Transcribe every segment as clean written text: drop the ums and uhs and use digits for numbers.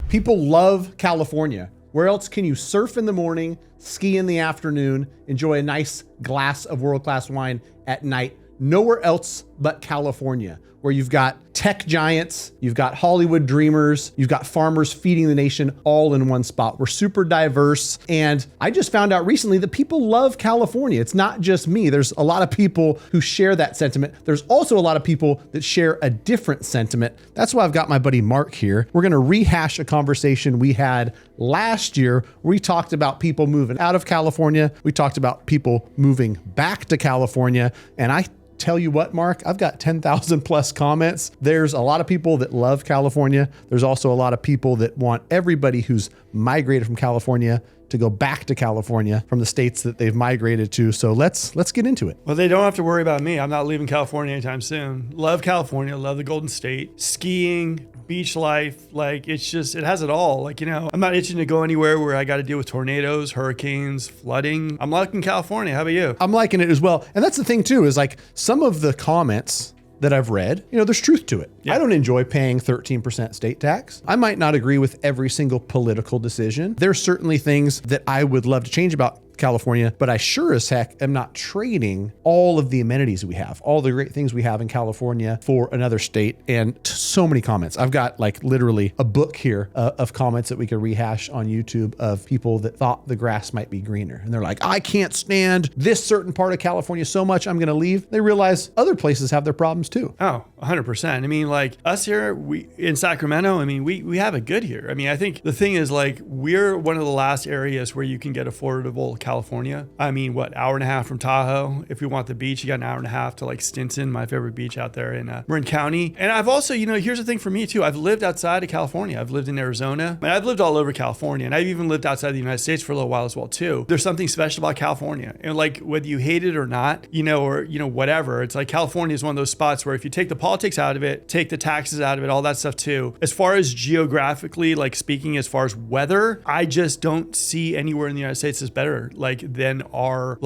People love California. Where else can you surf in the morning, ski in the afternoon, enjoy a nice glass of world-class wine at night? Nowhere else but California, where you've got tech giants, you've got Hollywood dreamers, you've got farmers feeding the nation all in one spot. We're super diverse. And I just found out recently that people love California. It's not just me. There's a lot of people who share that sentiment. There's also a lot of people that share a different sentiment. That's why I've got my buddy Mark here. We're going to rehash a conversation we had last year. We talked about people moving out of California. We talked about people moving back to California. And I tell you what, Mark, I've got 10,000 plus comments. There's a lot of people that love California. There's also a lot of people that want everybody who's migrated from California to go back to California from the states that they've migrated to. So let's get into it. Well, they don't have to worry about me. I'm not leaving California anytime soon. Love California, love the Golden State, skiing, beach life. Like it has it all. Like, I'm not itching to go anywhere where I got to deal with tornadoes, hurricanes, flooding. I'm liking California. How about you? I'm liking it as well. And that's the thing too, is like some of the comments that I've read, there's truth to it. Yeah. I don't enjoy paying 13% state tax. I might not agree with every single political decision. There's certainly things that I would love to change about California, but I sure as heck am not trading all of the amenities we have, all the great things we have in California for another state. And so many comments. I've got like literally a book here of comments that we could rehash on YouTube of people that thought the grass might be greener. And they're like, I can't stand this certain part of California so much, I'm going to leave. They realize other places have their problems too. Oh, 100%. I mean, like us here, we in Sacramento, I mean, we have it good here. I mean, I think the thing is like, we're one of the last areas where you can get affordable California. I mean, hour and a half from Tahoe. If we want the beach, you got an hour and a half to like Stinson, my favorite beach out there in Marin County. And I've also, here's the thing for me too. I've lived outside of California. I've lived in Arizona. I mean, I've lived all over California, and I've even lived outside the United States for a little while as well too. There's something special about California, and like whether you hate it or not, or whatever. It's like California is one of those spots where if you take the politics out of it, take the taxes out of it, all that stuff too. As far as geographically, like speaking, as far as weather, I just don't see anywhere in the United States that's better than our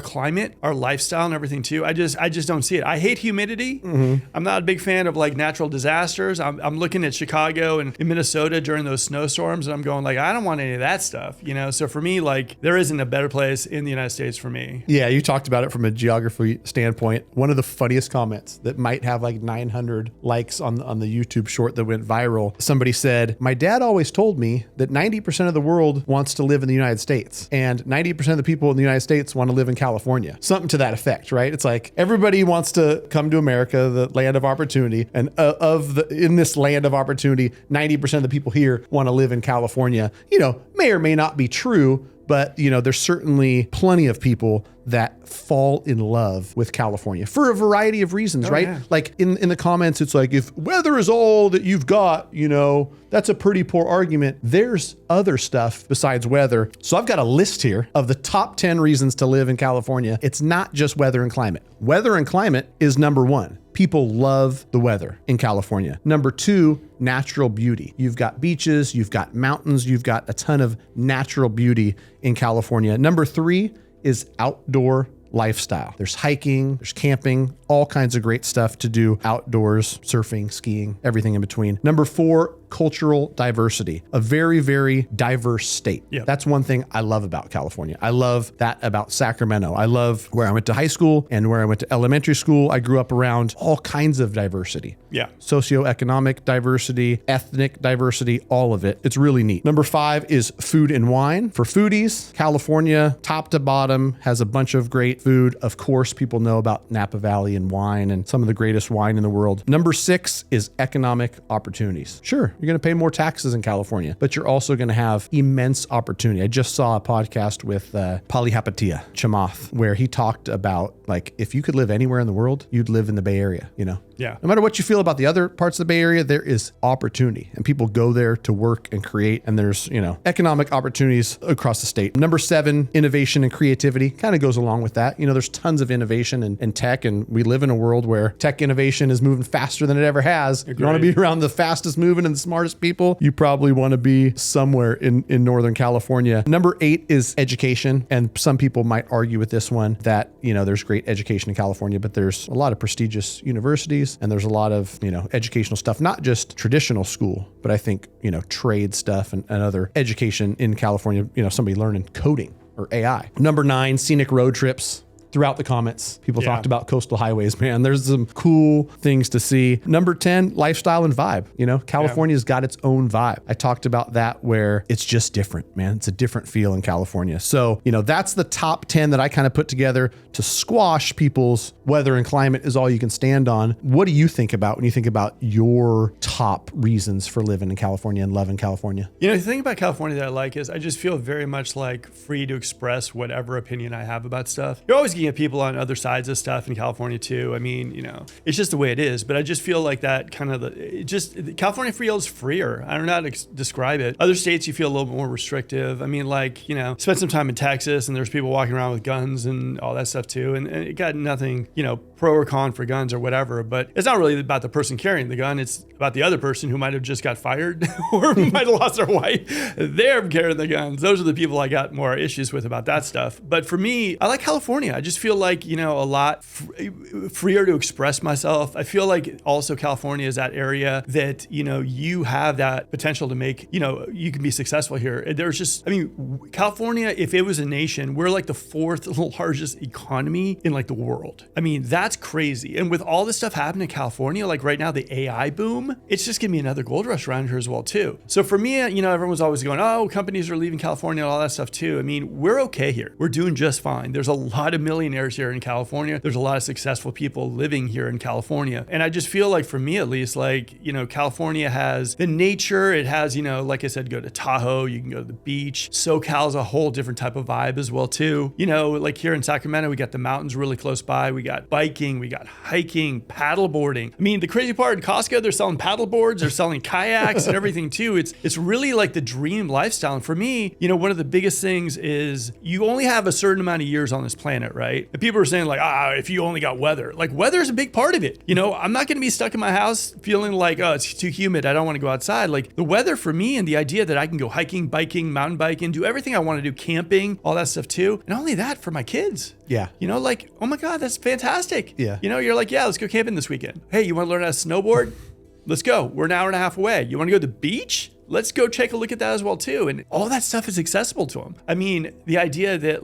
climate, our lifestyle, and everything too. I just don't see it. I hate humidity. Mm-hmm. I'm not a big fan of like natural disasters. I'm looking at Chicago and in Minnesota during those snowstorms, and I'm going like, I don't want any of that stuff. So for me, like there isn't a better place in the United States for me. Yeah, you talked about it from a geography standpoint. One of the funniest comments that might have like 900 likes on the YouTube short that went viral. Somebody said, my dad always told me that 90% of the world wants to live in the United States, and 90% of the people in the United States want to live in California. Something to that effect, right? It's like everybody wants to come to America, the land of opportunity, and in this land of opportunity, 90% of the people here want to live in California. May or may not be true, but there's certainly plenty of people that fall in love with California for a variety of reasons, right? Yeah. Like in the comments, it's like, if weather is all that you've got, that's a pretty poor argument. There's other stuff besides weather. So I've got a list here of the top 10 reasons to live in California. It's not just weather and climate. Weather and climate is number one. People love the weather in California. Number two, natural beauty. You've got beaches, you've got mountains, you've got a ton of natural beauty in California. Number three is outdoor lifestyle. There's hiking, there's camping, all kinds of great stuff to do outdoors, surfing, skiing, everything in between. Number four, cultural diversity, a very, very diverse state. Yep. That's one thing I love about California. I love that about Sacramento. I love where I went to high school and where I went to elementary school. I grew up around all kinds of diversity. Yeah. Socioeconomic diversity, ethnic diversity, all of it. It's really neat. Number five is food and wine. For foodies, California, top to bottom, has a bunch of great food. Of course, people know about Napa Valley and wine and some of the greatest wine in the world. Number six is economic opportunities. Sure, you're going to pay more taxes in California, but you're also going to have immense opportunity. I just saw a podcast with Palihapatia Chamath, where he talked about like, if you could live anywhere in the world, you'd live in the Bay Area, Yeah. No matter what you feel about the other parts of the Bay Area, there is opportunity, and people go there to work and create, and there's, economic opportunities across the state. Number seven, innovation and creativity kind of goes along with that. There's tons of innovation in tech, and we live in a world where tech innovation is moving faster than it ever has. Agreed. You want to be around the fastest moving and the smartest people, you probably want to be somewhere in Northern California. Number 8 is education. And some people might argue with this one that, there's great education in California, but there's a lot of prestigious universities and there's a lot of, educational stuff, not just traditional school, but I think, trade stuff and other education in California, somebody learning coding or AI. Number 9, scenic road trips. Throughout the comments, people talked about coastal highways, man. There's some cool things to see. Number 10, lifestyle and vibe. California's got its own vibe. I talked about that where it's just different, man. It's a different feel in California. So, that's the top 10 that I kind of put together to squash people's weather and climate is all you can stand on. What do you think about when you think about your top reasons for living in California and loving California? The thing about California that I like is I just feel very much like free to express whatever opinion I have about stuff. You're always at people on other sides of stuff in California too. I mean, it's just the way it is, but I just feel like that kind of California feels freer. I don't know how to describe it. Other states, you feel a little bit more restrictive. I mean, spent some time in Texas and there's people walking around with guns and all that stuff too. And it got nothing, pro or con for guns or whatever, but it's not really about the person carrying the gun. It's about the other person who might have just got fired or might have lost their wife. They're carrying the guns. Those are the people I got more issues with about that stuff. But for me, I like California. I just feel like, a lot freer to express myself. I feel like also California is that area that, you have that potential to make, you can be successful here. There's just, California, if it was a nation, we're like the 4th largest economy in the world. That's crazy. And with all this stuff happening in California, like right now, the AI boom, it's just giving me another gold rush around here as well too. So for me, everyone was always going, oh, companies are leaving California and all that stuff too. We're okay here. We're doing just fine. There's a lot of millionaires here in California. There's a lot of successful people living here in California. And I just feel like for me, at least, California has the nature. It has, like I said, go to Tahoe, you can go to the beach. SoCal's a whole different type of vibe as well too. Like here in Sacramento, we got the mountains really close by. We got biking, we got hiking, paddleboarding. The crazy part in Costco, they're selling paddle boards, they're selling kayaks and everything too. It's really like the dream lifestyle. And for me, one of the biggest things is you only have a certain amount of years on this planet, right? And people are saying if you only got weather, weather is a big part of it. I'm not going to be stuck in my house feeling like, oh, it's too humid, I don't want to go outside. The weather for me and the idea that I can go hiking, biking, mountain biking, do everything I want to do, camping, all that stuff too. And not only that, for my kids. Yeah. Oh my God, that's fantastic. Yeah. You're like, yeah, let's go camping this weekend. Hey, you want to learn how to snowboard? Let's go. We're an hour and a half away. You want to go to the beach? Let's go take a look at that as well too. And all that stuff is accessible to them. The idea that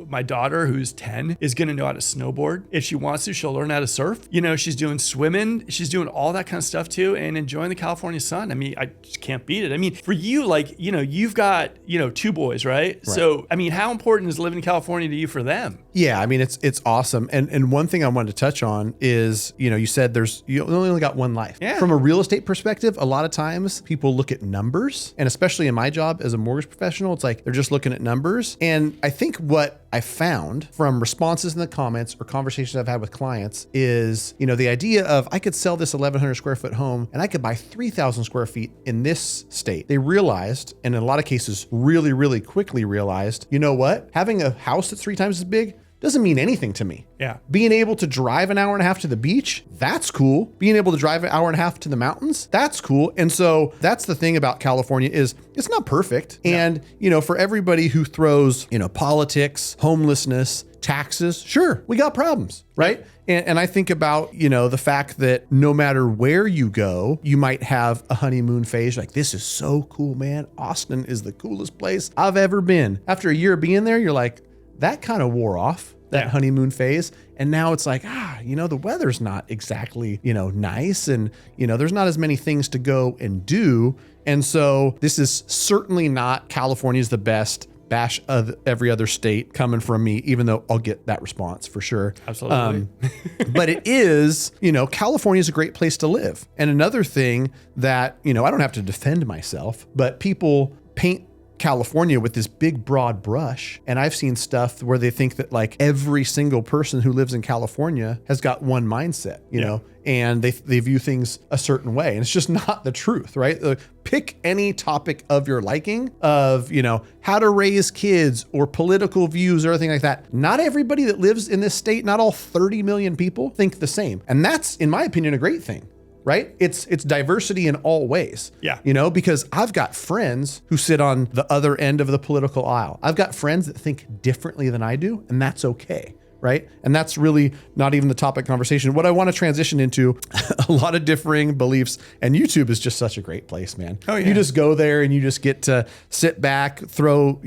my daughter who's 10 is going to know how to snowboard. If she wants to, she'll learn how to surf. She's doing swimming. She's doing all that kind of stuff too and enjoying the California sun. I just can't beat it. For you, you've got, 2 boys, right? So, how important is living in California to you for them? Yeah. It's awesome. And one thing I wanted to touch on is, you said you only got one life. Yeah. From a real estate perspective, a lot of times people look at numbers, and especially in my job as a mortgage professional, it's like they're just looking at numbers. And I think what I found from responses in the comments or conversations I've had with clients is, the idea of I could sell this 1,100 square foot home and I could buy 3,000 square feet in this state. They realized, and in a lot of cases really, really quickly realized, you know what? Having a house that's 3 times as big doesn't mean anything to me. Yeah. Being able to drive an hour and a half to the beach, that's cool. Being able to drive an hour and a half to the mountains, that's cool. And so that's the thing about California is it's not perfect. No. And, for everybody who throws, politics, homelessness, taxes, sure, we got problems, right? And I think about, the fact that no matter where you go, you might have a honeymoon phase. Like, this is so cool, man. Austin is the coolest place I've ever been. After a year of being there, you're like, that kind of wore off, that honeymoon phase. And now it's like, the weather's not exactly, nice. And, there's not as many things to go and do. And so this is certainly not California's the best. Bash of every other state coming from me, even though I'll get that response for sure. Absolutely. But it is, California is a great place to live. And another thing that, I don't have to defend myself, but people paint California with this big broad brush. And I've seen stuff where they think that every single person who lives in California has got one mindset, you know, and they view things a certain way. And it's just not the truth, right? Pick any topic of your liking of, how to raise kids or political views or anything like that. Not everybody that lives in this state, not all 30 million people think the same. And that's, in my opinion, a great thing. right? It's diversity in all ways. Yeah. You know, because I've got friends who sit on the other end of the political aisle. I've got friends that think differently than I do, and that's okay. Right. And that's really not even the topic conversation. What I want to transition into, a lot of differing beliefs, and YouTube is just such a great place, man. Oh, yeah. You just go there and you just get to sit back, throw,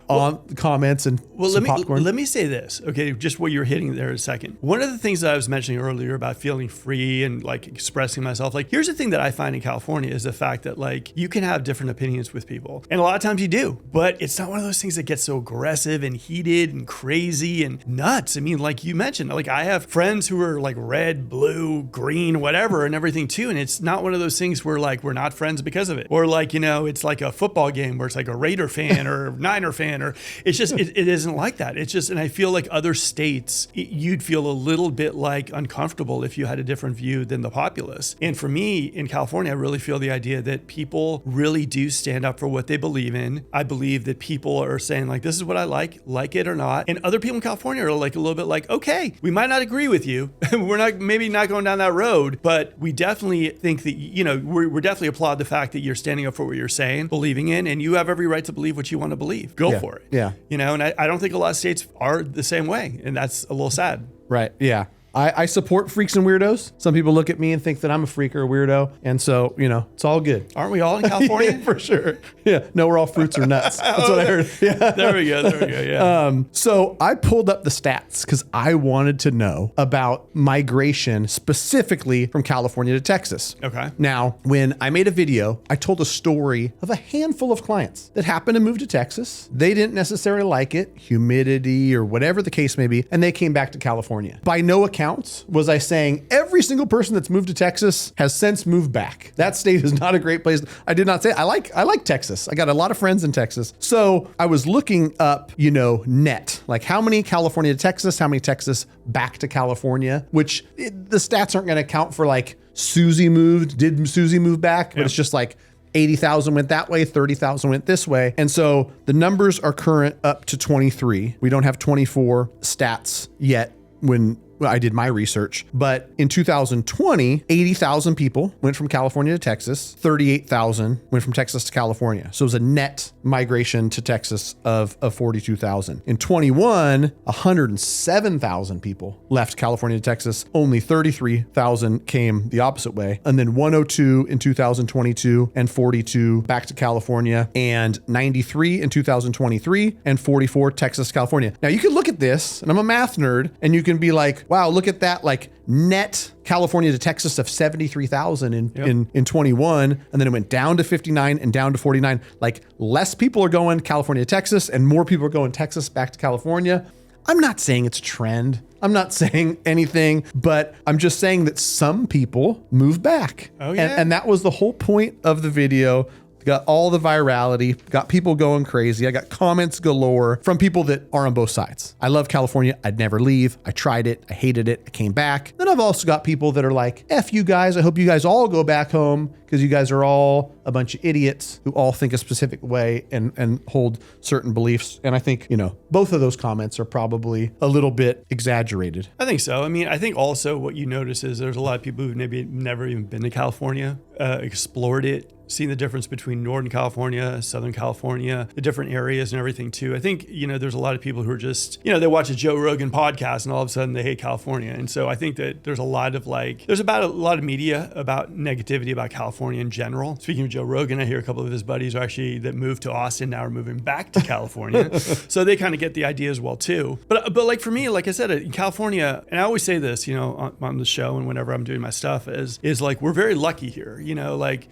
on comments and popcorn. Let me say this. Okay. Just what you're hitting there a second. One of the things that I was mentioning earlier about feeling free and like expressing myself, like here's the thing that I find in California is the fact that like you can have different opinions with people. And a lot of times you do, but it's not one of those things that gets so aggressive and heated and crazy and nuts. I mean, like you mentioned, like I have friends who are like red, blue, green, whatever, and everything too. And it's not one of those things where like we're not friends because of it. Or like, it's like a football game where it's like a Raider fan or Niner fan, or it's just, it isn't like that. It's just, and I feel like other states, you'd feel a little bit like uncomfortable if you had a different view than the populace. And for me in California, I really feel the idea that people really do stand up for what they believe in. I believe that people are saying like, this is what I like it or not. And other people in California are like a little bit like, okay, we might not agree with you. We're maybe not going down that road, but we definitely think that, we're definitely applaud the fact that you're standing up for what you're saying, believing in, and you have every right to believe what you want to believe. Go for it. Yeah. And I don't think a lot of states are the same way. And that's a little sad. Right. Yeah. I support freaks and weirdos. Some people look at me and think that I'm a freak or a weirdo. And so, it's all good. Aren't we all in California? Yeah, for sure. Yeah. No, we're all fruits or nuts. That's what I heard. Yeah. There we go. Yeah. So I pulled up the stats because I wanted to know about migration specifically from California to Texas. Okay. Now, when I made a video, I told a story of a handful of clients that happened to move to Texas. They didn't necessarily like it, humidity or whatever the case may be, and they came back to California. By no account was I saying every single person that's moved to Texas has since moved back. That state is not a great place. I did not say I like Texas. I got a lot of friends in Texas. So I was looking up, net, like how many California to Texas, how many Texas back to California, which the stats aren't going to count for like Susie moved. Did Susie move back? But it's just like 80,000 went that way, 30,000 went this way. And so the numbers are current up to 23. We don't have 24 stats yet when I did my research, but in 2020, 80,000 people went from California to Texas, 38,000 went from Texas to California. So it was a net migration to Texas of 42,000. In 21, 107,000 people left California to Texas, only 33,000 came the opposite way. And then 102 in 2022 and 42 back to California, and 93 in 2023 and 44 Texas, California. Now you can look at this, and I'm a math nerd, and you can be like, wow, look at that, like net California to Texas of 73,000 in 21. And then it went down to 59 and down to 49. Like less people are going California to Texas and more people are going Texas back to California. I'm not saying it's a trend. I'm not saying anything, but I'm just saying that some people move back. Oh, yeah. And that was the whole point of the video. Got all the virality, got people going crazy. I got comments galore from people that are on both sides. I love California. I'd never leave. I tried it. I hated it. I came back. Then I've also got people that are like, F you guys. I hope you guys all go back home because you guys are all a bunch of idiots who all think a specific way and hold certain beliefs. And I think, both of those comments are probably a little bit exaggerated. I think so. I mean, I think also what you notice is there's a lot of people who've maybe never even been to California, explored it, seen the difference between Northern California, Southern California, the different areas and everything too. I think, there's a lot of people who are just, they watch a Joe Rogan podcast and all of a sudden they hate California. And so I think that there's a lot of there's about a lot of media about negativity about California in general. Speaking of Joe Rogan, I hear a couple of his buddies are actually that moved to Austin now are moving back to California. So they kind of get the idea as well too. But like for me, like I said, in California, and I always say this, on the show and whenever I'm doing my stuff is like, we're very lucky here,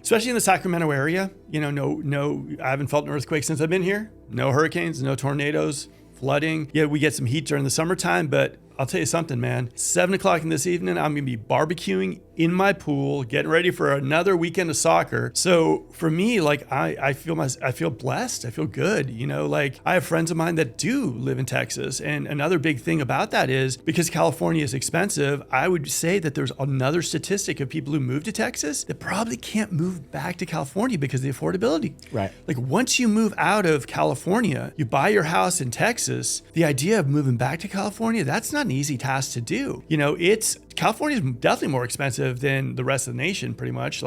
especially in the Sacramento area, no, I haven't felt an earthquake since I've been here. No hurricanes, no tornadoes, flooding. Yeah, we get some heat during the summertime, but I'll tell you something, man. 7:00 in this evening, I'm going to be barbecuing in my pool, getting ready for another weekend of soccer. So for me, I feel blessed. I feel good. I have friends of mine that do live in Texas. And another big thing about that is because California is expensive, I would say that there's another statistic of people who move to Texas that probably can't move back to California because of the affordability. Right. Like once you move out of California, you buy your house in Texas, the idea of moving back to California, that's not not an easy task to do. California is definitely more expensive than the rest of the nation, pretty much.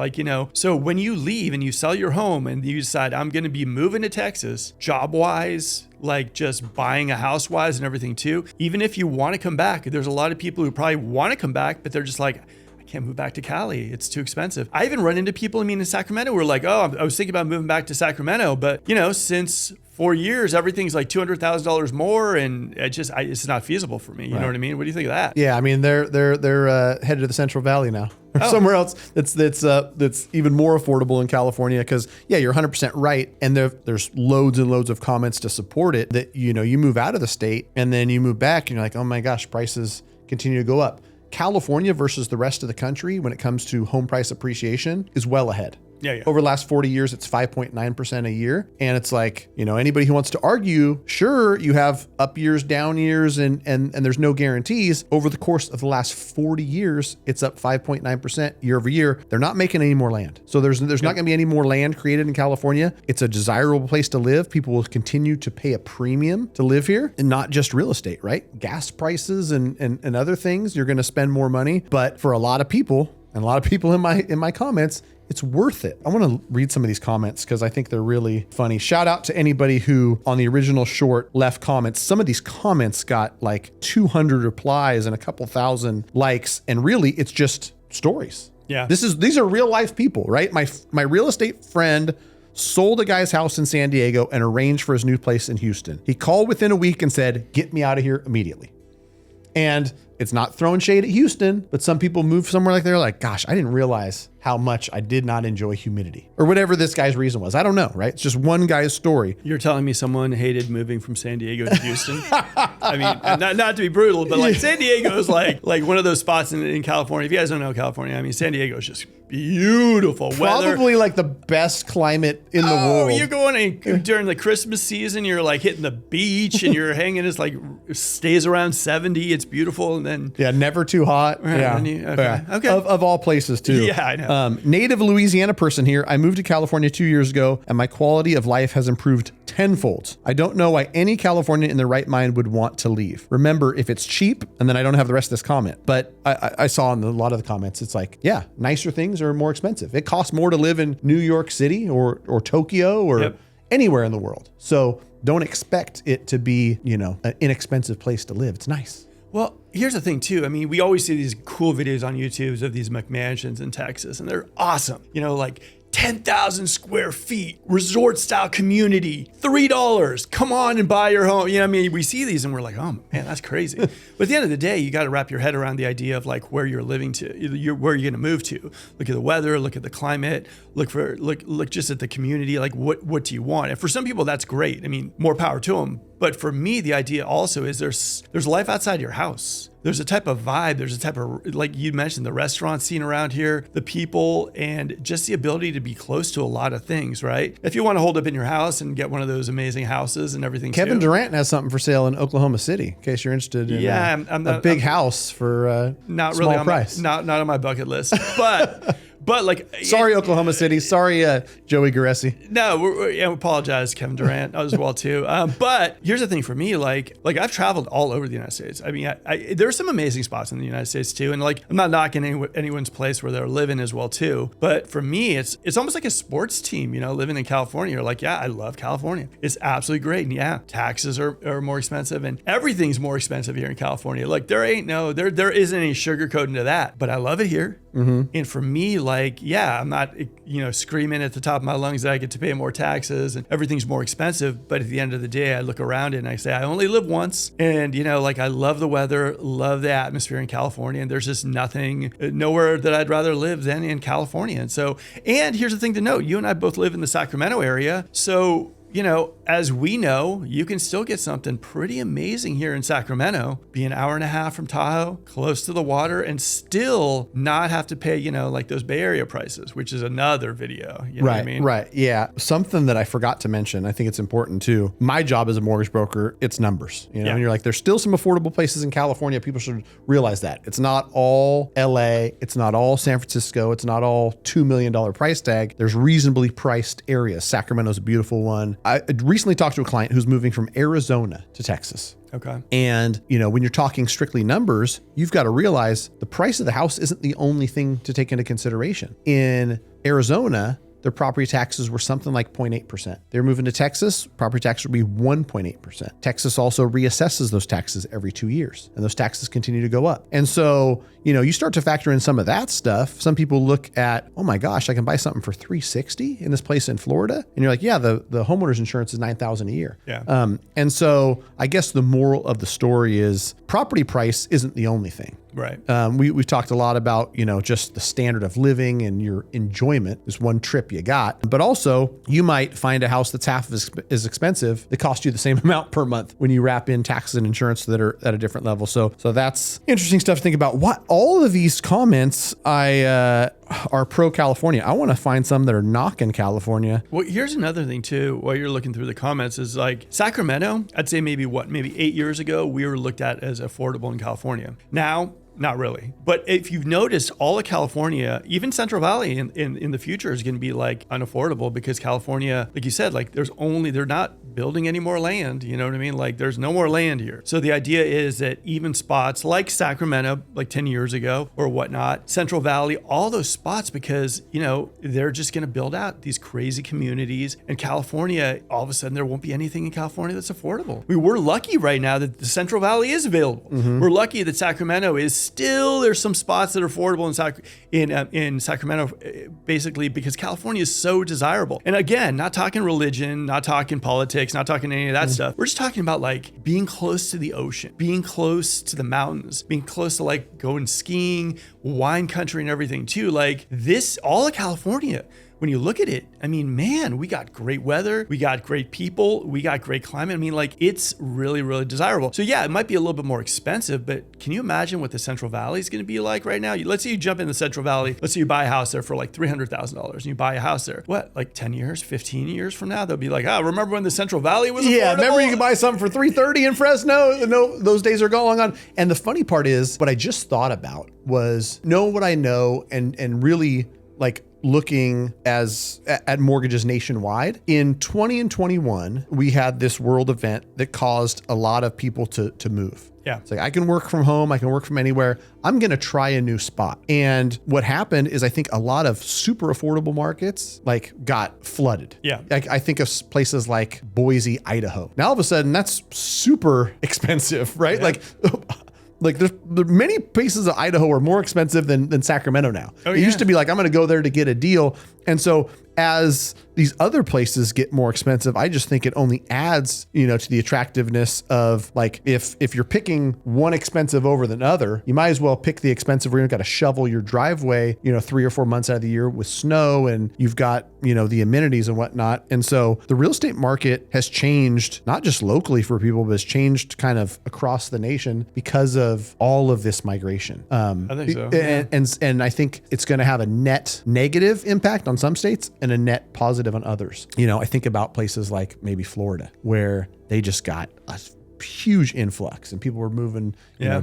So when you leave and you sell your home and you decide, I'm going to be moving to Texas, job wise, like just buying a house wise and everything too, even if you want to come back, there's a lot of people who probably want to come back, but they're just like, I can't move back to Cali. It's too expensive. I even run into people, in Sacramento, who are like, oh, I was thinking about moving back to Sacramento, but since 4 years, everything's like $200,000 more, and it's not feasible for me. You know what I mean? What do you think of that? Yeah, they're headed to the Central Valley now, or somewhere else that's even more affordable in California. Because you're 100% right, and there's loads and loads of comments to support it. That you move out of the state and then you move back, and you're like, oh my gosh, prices continue to go up. California versus the rest of the country, when it comes to home price appreciation, is well ahead. Yeah. Over the last 40 years, it's 5.9% a year. And it's like, anybody who wants to argue, sure, you have up years, down years, and there's no guarantees. Over the course of the last 40 years, it's up 5.9% year over year. They're not making any more land. So there's not going to be any more land created in California. It's a desirable place to live. People will continue to pay a premium to live here, and not just real estate, right? Gas prices and other things, you're going to spend more money. But for a lot of people, and a lot of people in my comments, it's worth it. I want to read some of these comments because I think they're really funny. Shout out to anybody who on the original short left comments. Some of these comments got like 200 replies and a couple thousand likes. And really it's just stories. Yeah. These are real life people, right? My real estate friend sold a guy's house in San Diego and arranged for his new place in Houston. He called within a week and said, get me out of here immediately. And it's not throwing shade at Houston, but some people move somewhere like they're like, gosh, I didn't realize how much I did not enjoy humidity, or whatever this guy's reason was. I don't know, right? It's just one guy's story. You're telling me someone hated moving from San Diego to Houston? I mean, not to be brutal, but like San Diego is like one of those spots in California. If you guys don't know California, San Diego is just beautiful weather. Probably like the best climate in the world. You're going during the Christmas season, you're like hitting the beach and you're hanging. It's like stays around 70. It's beautiful. And then never too hot. Okay. Of all places too. Yeah, I know. Native Louisiana person here. I moved to California 2 years ago, and my quality of life has improved tenfold. I don't know why any Californian in their right mind would want to leave. Remember, if it's cheap, and then I don't have the rest of this comment, but I saw in a lot of the comments, it's like, nicer things are more expensive. It costs more to live in New York City or Tokyo or anywhere in the world. So don't expect it to be, an inexpensive place to live. It's nice. Well, here's the thing too. We always see these cool videos on YouTube of these McMansions in Texas, and they're awesome. Like 10,000 square feet, resort style community, $3. Come on and buy your home. We see these and we're like, oh man, that's crazy. But at the end of the day, you got to wrap your head around the idea of like where you're living to, where you're going to move to. Look at the weather, look at the climate, look just at the community. Like what do you want? And for some people, that's great. More power to them. But for me, the idea also is there's life outside your house. There's a type of vibe. There's a type of, like you mentioned, the restaurant scene around here, the people, and just the ability to be close to a lot of things, right? If you want to hold up in your house and get one of those amazing houses and everything Kevin too. Durant has something for sale in Oklahoma City, in case you're interested in a big house for a small price. Not on my bucket list, but like, sorry, Oklahoma City. Sorry, Joey Garessi. No, I apologize, Kevin Durant, as well too. But here's the thing for me, like I've traveled all over the United States. There are some amazing spots in the United States too, and like I'm not knocking anyone's place where they're living as well too. But for me, it's almost like a sports team, living in California. You're like, I love California. It's absolutely great, and taxes are more expensive, and everything's more expensive here in California. Like there isn't any sugarcoating to that, but I love it here. Mm-hmm. And for me, I'm not, screaming at the top of my lungs that I get to pay more taxes and everything's more expensive. But at the end of the day, I look around and I say, I only live once. And, I love the weather, love the atmosphere in California. And there's just nowhere that I'd rather live than in California. And here's the thing to note, you and I both live in the Sacramento area. So, as we know, you can still get something pretty amazing here in Sacramento, be an hour and a half from Tahoe, close to the water, and still not have to pay, like those Bay Area prices, which is another video. You know what I mean? Right. Yeah. Something that I forgot to mention, I think it's important too. My job as a mortgage broker, it's numbers. And you're like, there's still some affordable places in California. People should realize that. It's not all LA. It's not all San Francisco. It's not all $2 million price tag. There's reasonably priced areas. Sacramento's a beautiful one. I recently talked to a client who's moving from Arizona to Texas. Okay. And, when you're talking strictly numbers, you've got to realize the price of the house isn't the only thing to take into consideration. In Arizona, their property taxes were something like 0.8%. They're moving to Texas, property tax would be 1.8%. Texas also reassesses those taxes every 2 years, and those taxes continue to go up. And so, you start to factor in some of that stuff. Some people look at, oh my gosh, I can buy something for $360 in this place in Florida. And you're like, yeah, the homeowner's insurance is $9,000 a year. Yeah. And so I guess the moral of the story is property price isn't the only thing. Right. We've talked a lot about, just the standard of living and your enjoyment is one trip you got. But also you might find a house that's half as expensive that costs you the same amount per month when you wrap in taxes and insurance that are at a different level. So that's interesting stuff to think about. What all of these comments are pro California. I want to find some that are knocking California. Well, here's another thing too, while you're looking through the comments, is like Sacramento, I'd say maybe 8 years ago, we were looked at as affordable in California. Now, not really. But if you've noticed, all of California, even Central Valley in the future is going to be like unaffordable because California, like you said, like they're not building any more land. You know what I mean? Like there's no more land here. So the idea is that even spots like Sacramento, like 10 years ago or whatnot, Central Valley, all those spots, because, they're just going to build out these crazy communities. And California, all of a sudden, there won't be anything in California that's affordable. We're lucky right now that the Central Valley is available. Mm-hmm. We're lucky that Sacramento is still, there's some spots that are affordable in Sacramento, basically because California is so desirable. And again, not talking religion, not talking politics, not talking any of that stuff. We're just talking about like being close to the ocean, being close to the mountains, being close to like going skiing, wine country and everything too. Like this, all of California, when you look at it, I mean, man, we got great weather, we got great people, we got great climate. I mean, like it's really, really desirable. So yeah, it might be a little bit more expensive, but can you imagine what the Central Valley is going to be like right now? Let's say you jump in the Central Valley. Let's say you buy a house there for like $300,000 and you buy a house there. What, like 10 years, 15 years from now, they'll be like, remember when the Central Valley was affordable? Yeah, remember you could buy something for $330 in Fresno? No, those days are going on. And the funny part is, what I just thought about was know what I know and really like looking at mortgages nationwide. In 20 and 21, we had this world event that caused a lot of people to move. Yeah. It's like, I can work from home. I can work from anywhere. I'm going to try a new spot. And what happened is I think a lot of super affordable markets like got flooded. Yeah. I think of places like Boise, Idaho. Now all of a sudden that's super expensive, right? Yeah. Like there's many places of Idaho are more expensive than Sacramento now. It used to be like, I'm going to go there to get a deal. And so as these other places get more expensive, I just think it only adds, to the attractiveness of like, if you're picking one expensive over the other, you might as well pick the expensive where you've got to shovel your driveway, 3 or 4 months out of the year with snow, and you've got, the amenities and whatnot. And so the real estate market has changed, not just locally for people, but has changed kind of across the nation because of all of this migration. I think so. And I think it's going to have a net negative impact on some states and a net positive on others. I think about places like maybe Florida, where they just got a huge influx and people were moving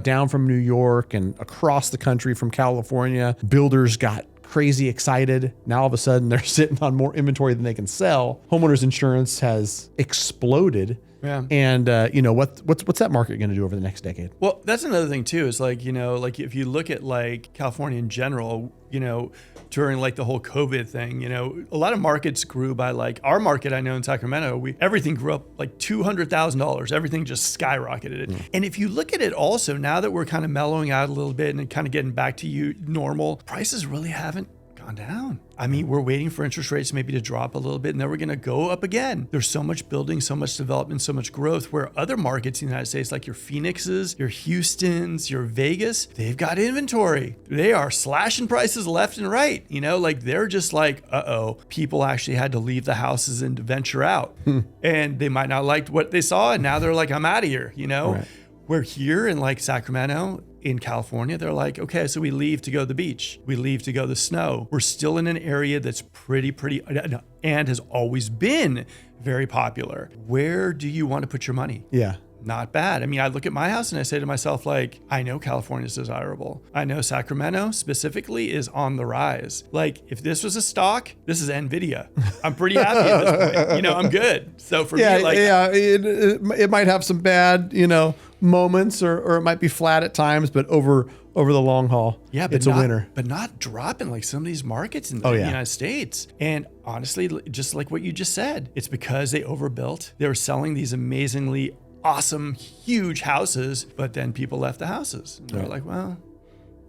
down from New York and across the country from California. Builders got crazy excited. Now all of a sudden they're sitting on more inventory than they can sell. Homeowners insurance has exploded. Yeah. And what's that market going to do over the next decade? Well, that's another thing too, is like, like if you look at like California in general, during like the whole COVID thing, a lot of markets grew by like our market. I know in Sacramento, everything grew up like $200,000. Everything just skyrocketed. Mm. And if you look at it also, now that we're kind of mellowing out a little bit and kind of getting back to normal, prices really haven't gone down. I mean, we're waiting for interest rates maybe to drop a little bit, and then we're going to go up again. There's so much building, so much development, so much growth, where other markets in the United States, like your Phoenixes, your Houstons, your Vegas, they've got inventory. They are slashing prices left and right. Like they're just like, people actually had to leave the houses and venture out. And they might not like what they saw, and now they're like, I'm out of here, Right. We're here in like Sacramento, in California, they're like, okay, so we leave to go to the beach. We leave to go to the snow. We're still in an area that's pretty, and has always been very popular. Where do you want to put your money? Yeah. not bad. I mean, I look at my house and I say to myself, like, I know California's desirable. I know Sacramento specifically is on the rise. Like, if this was a stock, this is NVIDIA. I'm pretty happy at this point. You know, I'm good. So for me, like, it might have some bad, moments, or it might be flat at times, but over the long haul, but it's a winner. But not dropping like some of these markets in the United States. And honestly, just like what you just said, it's because they overbuilt. They were selling these amazingly awesome, huge houses, but then people left the houses. And they're like, well,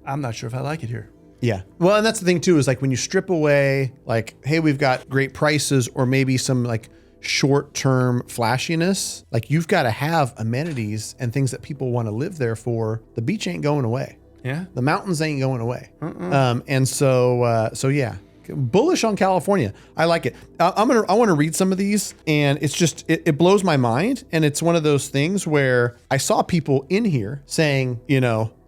I'm not sure if I like it here. Yeah. Well, and that's the thing too, is like when you strip away, like, hey, we've got great prices, or maybe some like short-term flashiness, like you've got to have amenities and things that people want to live there for. The beach ain't going away. Yeah. The mountains ain't going away. And so yeah. Bullish on California. I like it. I want to read some of these, and it's just, it blows my mind. And it's one of those things where I saw people in here saying,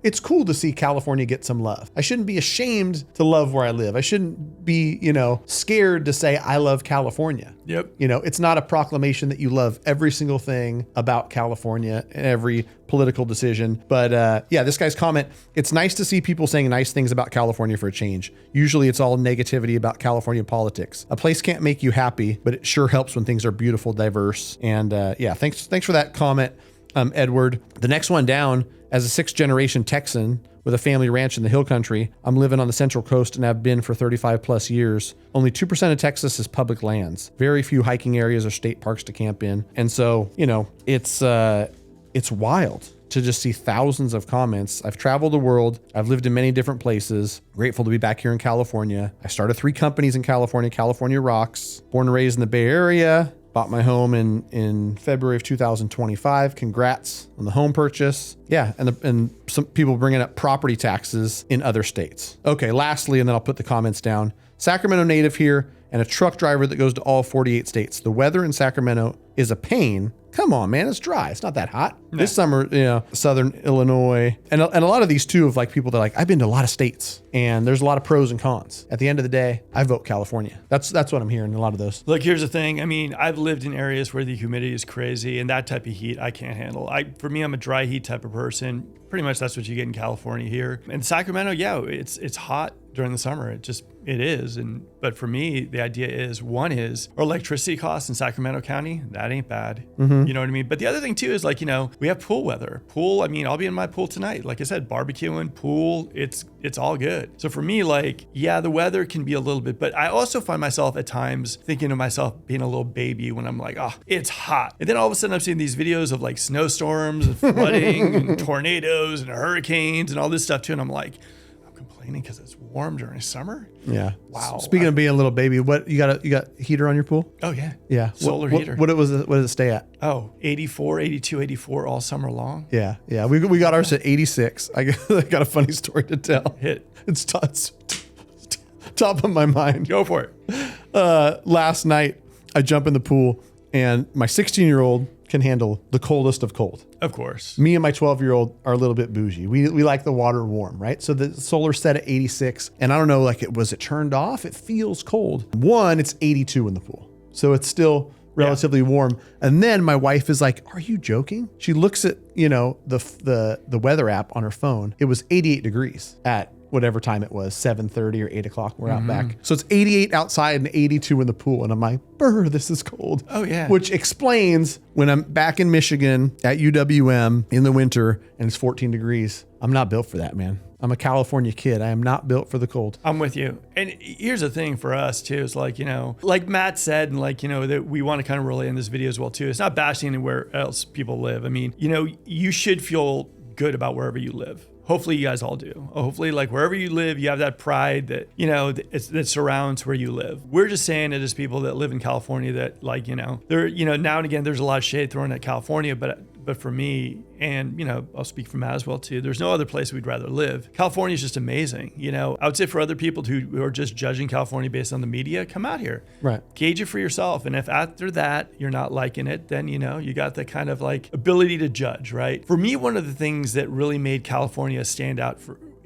it's cool to see California get some love. I shouldn't be ashamed to love where I live. I shouldn't be, scared to say I love California. Yep. It's not a proclamation that you love every single thing about California and every political decision. But this guy's comment, it's nice to see people saying nice things about California for a change. Usually it's all negativity about California politics. A place can't make you happy, but it sure helps when things are beautiful, diverse. And thanks for that comment, Edward. The next one down, as a 6th-generation Texan with a family ranch in the hill country, I'm living on the Central Coast and have been for 35 plus years. Only 2% of Texas is public lands. Very few hiking areas or state parks to camp in. And so, it's wild to just see thousands of comments. I've traveled the world. I've lived in many different places. Grateful to be back here in California. I started 3 companies in California. California rocks. Born and raised in the Bay Area. Bought my home in February of 2025. Congrats on the home purchase. Yeah, and some people bringing up property taxes in other states. Okay, lastly, and then I'll put the comments down. Sacramento native here and a truck driver that goes to all 48 states. The weather in Sacramento is a pain. Come on, man, it's dry. It's not that hot. No. This summer, Southern Illinois, and a lot of these too, of like people that are like, I've been to a lot of states and there's a lot of pros and cons. At the end of the day, I vote California. That's what I'm hearing in a lot of those. Look, here's the thing. I mean, I've lived in areas where the humidity is crazy, and that type of heat I can't handle. For me, I'm a dry heat type of person. Pretty much that's what you get in California here. In Sacramento, it's hot during the summer. It is. But for me, the idea is, one is our electricity costs in Sacramento County, that ain't bad. Mm-hmm. You know what I mean? But the other thing too is like, we have pool weather. Pool, I mean, I'll be in my pool tonight. Like I said, barbecuing, pool, it's all good. So for me, like, yeah, the weather can be a little bit, but I also find myself at times thinking of myself being a little baby when I'm like, oh, it's hot. And then all of a sudden I'm seeing these videos of like snowstorms and flooding and tornadoes and hurricanes and all this stuff too. And I'm like, because it's warm during summer. Yeah. Wow. Speaking of being a little baby, what you got heater on your pool? Oh yeah. Yeah. Solar heater. What does it stay at? Oh, 84, 82, 84 all summer long. Yeah. Yeah. We got ours at 86. I got a funny story to tell. Hit. It's top of my mind. Go for it. Last night I jump in the pool and my 16-year-old can handle the coldest of cold. Of course. Me and my 12-year-old are a little bit bougie. We like the water warm, right? So the solar set at 86, and I don't know, like was it turned off? It feels cold. One, it's 82 in the pool. So it's still relatively warm. And then my wife is like, "Are you joking?" She looks at, the weather app on her phone. It was 88 degrees at whatever time it was, 7:30 or 8 o'clock. We're out back. So it's 88 outside and 82 in the pool. And I'm like, brr, this is cold. Oh yeah. Which explains when I'm back in Michigan at UWM in the winter and it's 14 degrees. I'm not built for that, man. I'm a California kid. I am not built for the cold. I'm with you. And here's the thing for us too, is like, like Matt said, and like, that we want to kind of relay in this video as well too. It's not bashing anywhere else people live. I mean, you should feel good about wherever you live. Hopefully you guys all do. Hopefully, like wherever you live, you have that pride that, that surrounds where you live. We're just saying it as people that live in California that like, there, now and again, there's a lot of shade thrown at California, but for me, and, I'll speak for Matt as well too, there's no other place we'd rather live. California is just amazing. I would say for other people who are just judging California based on the media, come out here. Right. Gauge it for yourself. And if after that, you're not liking it, then, you got the kind of like ability to judge, right? For me, one of the things that really made California stand out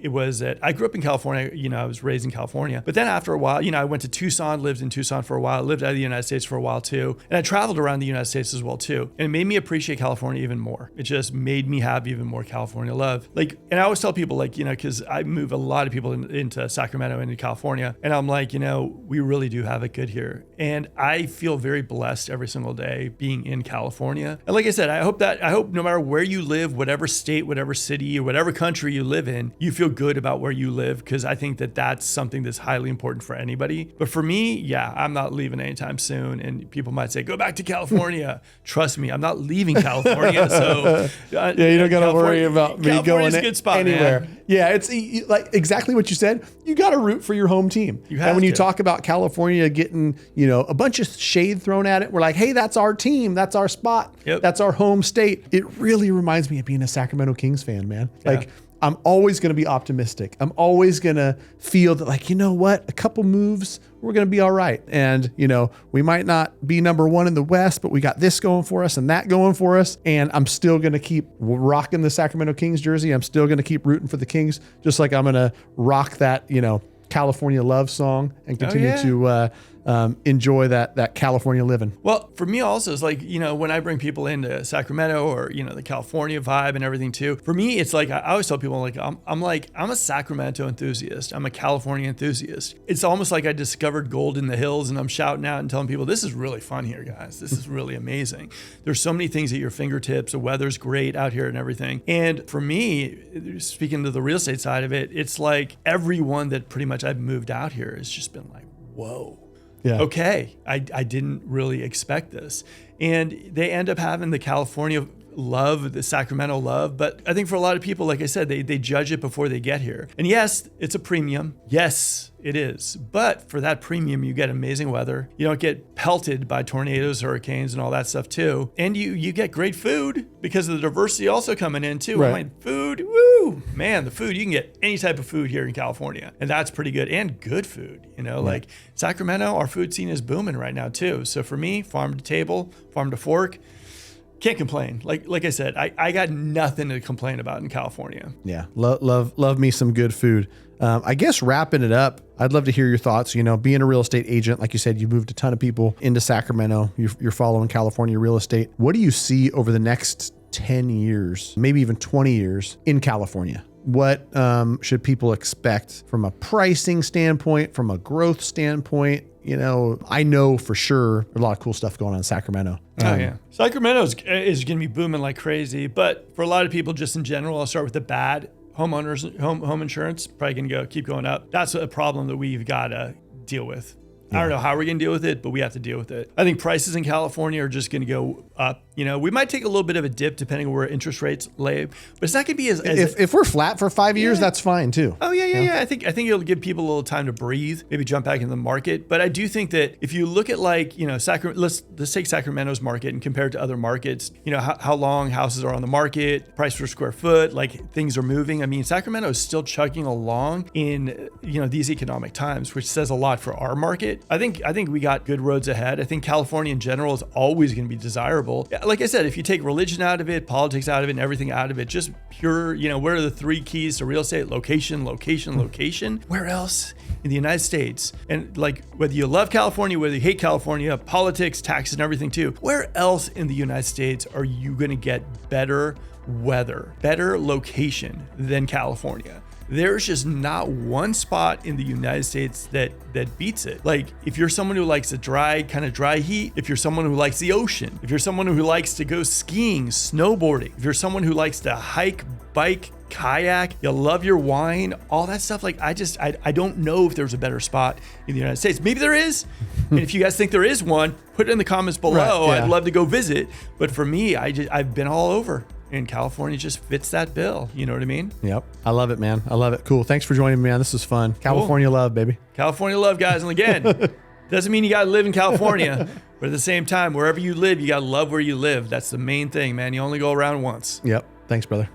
it was that I grew up in California, I was raised in California, but then after a while, I went to Tucson, lived in Tucson for a while, lived out of the United States for a while too. And I traveled around the United States as well too. And it made me appreciate California even more. It just made me have even more California love. And I always tell people cause I move a lot of people into Sacramento and into California. And I'm like, we really do have it good here. And I feel very blessed every single day being in California. And like I said, I hope no matter where you live, whatever state, whatever city, or whatever country you live in, you feel good about where you live, because I think that that's something that's highly important for anybody. But for me, yeah, I'm not leaving anytime soon. And people might say, go back to California. Trust me, I'm not leaving California. So yeah, you don't got to worry about me going a good spot, anywhere. Man. Yeah, it's like exactly what you said. You got to root for your home team. And when you talk about California getting, a bunch of shade thrown at it, we're like, hey, that's our team. That's our spot. Yep. That's our home state. It really reminds me of being a Sacramento Kings fan, man. Yeah. I'm always going to be optimistic. I'm always going to feel that, you know what, a couple moves, we're going to be all right. And, we might not be number one in the West, but we got this going for us and that going for us. And I'm still going to keep rocking the Sacramento Kings jersey. I'm still going to keep rooting for the Kings, just like I'm going to rock that, California love song and continue to enjoy that California living. Well, for me also, it's when I bring people into Sacramento or, the California vibe and everything too, for me, it's I always tell people I'm a Sacramento enthusiast. I'm a California enthusiast. It's almost like I discovered gold in the hills and I'm shouting out and telling people, this is really fun here, guys. This is really amazing. There's so many things at your fingertips. The weather's great out here and everything. And for me, speaking to the real estate side of it, it's like everyone that pretty much I've moved out here has just been like, whoa. Yeah. Okay, I didn't really expect this. And they end up having the California love, the Sacramento love. But I think for a lot of people, like I said, they judge it before they get here. And yes, it's a premium. Yes, it is. But for that premium, you get amazing weather. You don't get pelted by tornadoes, hurricanes, and all that stuff too. And you get great food because of the diversity also coming in too. Right. Food, woo! Man, the food, you can get any type of food here in California. And that's pretty good. And good food, like Sacramento, our food scene is booming right now too. So for me, farm to table, farm to fork, can't complain. Like I said, I got nothing to complain about in California. Yeah, love me some good food. I guess wrapping it up, I'd love to hear your thoughts. Being a real estate agent, like you said, you moved a ton of people into Sacramento. You're following California real estate. What do you see over the next 10 years, maybe even 20 years in California? What should people expect from a pricing standpoint, from a growth standpoint? I know for sure there's a lot of cool stuff going on in Sacramento. Oh yeah, Sacramento is going to be booming like crazy. But for a lot of people, just in general, I'll start with the bad. Home insurance probably going to keep going up. That's a problem that we've got to deal with. I don't know how we're going to deal with it, but we have to deal with it. I think prices in California are just going to go up. We might take a little bit of a dip depending on where interest rates lay, but it's not going to be as if we're flat for 5 years, that's fine too. Oh yeah. I think it'll give people a little time to breathe, maybe jump back into the market. But I do think that if you look at Sacramento, let's take Sacramento's market and compare it to other markets. How long houses are on the market, price per square foot, things are moving. I mean, Sacramento is still chugging along in these economic times, which says a lot for our market. I think we got good roads ahead. I think California in general is always going to be desirable. Like I said, if you take religion out of it, politics out of it, and everything out of it, just pure, what are the three keys to real estate? Location, location, location. Where else in the United States? And whether you love California, whether you hate California, politics, taxes, and everything too, where else in the United States are you going to get better weather, better location than California? There's just not one spot in the United States that beats it. If you're someone who likes a dry heat, if you're someone who likes the ocean, if you're someone who likes to go skiing, snowboarding, if you're someone who likes to hike, bike, kayak, you love your wine, all that stuff. I don't know if there's a better spot in the United States. Maybe there is. And if you guys think there is one, put it in the comments below. Right, yeah. I'd love to go visit. But for me, I've been all over. And California just fits that bill. You know what I mean? Yep. I love it, man. I love it. Cool. Thanks for joining me, man. This was fun. California love, baby. California love, guys. And again, doesn't mean you got to live in California, but at the same time, wherever you live, you got to love where you live. That's the main thing, man. You only go around once. Yep. Thanks, brother.